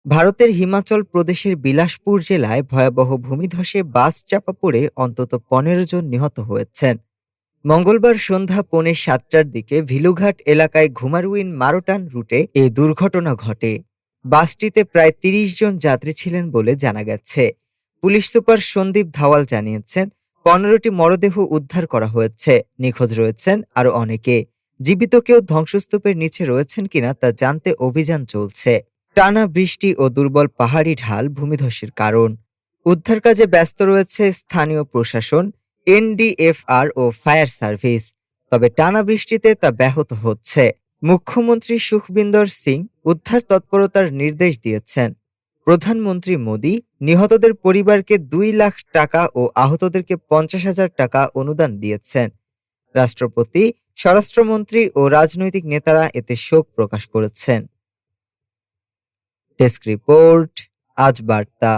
ভারতের হিমাচল প্রদেশের বিলাসপুর জেলায় ভয়াবহ ভূমিধসে বাস চাপা পড়ে অন্তত ১৫ জন নিহত হয়েছেন। মঙ্গলবার সন্ধ্যা পৌনে ৭টার দিকে ভিলুঘাট এলাকায় ঘুমারুইন মারোটান রুটে এ দুর্ঘটনা ঘটে। বাসটিতে প্রায় ৩০ জন যাত্রী ছিলেন বলে জানা গেছে। পুলিশ সুপার সন্দীপ ধাওয়াল জানিয়েছেন, ১৫টি মরদেহ উদ্ধার করা হয়েছে। নিখোঁজ রয়েছেন আরও অনেকে। জীবিত কেউ ধ্বংসস্তূপের নিচে রয়েছেন কিনা তা জানতে অভিযান চলছে। টানা বৃষ্টি ও দুর্বল পাহাড়ি ঢাল ভূমিধসের কারণ। উদ্ধার কাজে ব্যস্ত রয়েছে স্থানীয় প্রশাসন, এনডিএফআর ও ফায়ার সার্ভিস। তবে টানা বৃষ্টিতে তা ব্যাহত হচ্ছে। মুখ্যমন্ত্রী সুখবিন্দর সিং উদ্ধার তৎপরতার নির্দেশ দিয়েছেন। প্রধানমন্ত্রী মোদী নিহতদের পরিবারকে ২ লাখ টাকা ও আহতদেরকে ৫০,০০০ টাকা অনুদান দিয়েছেন। রাষ্ট্রপতি, স্বরাষ্ট্রমন্ত্রী ও রাজনৈতিক নেতারা এতে শোক প্রকাশ করেছেন। ডেস্ক রিপোর্ট, আজ বার্তা।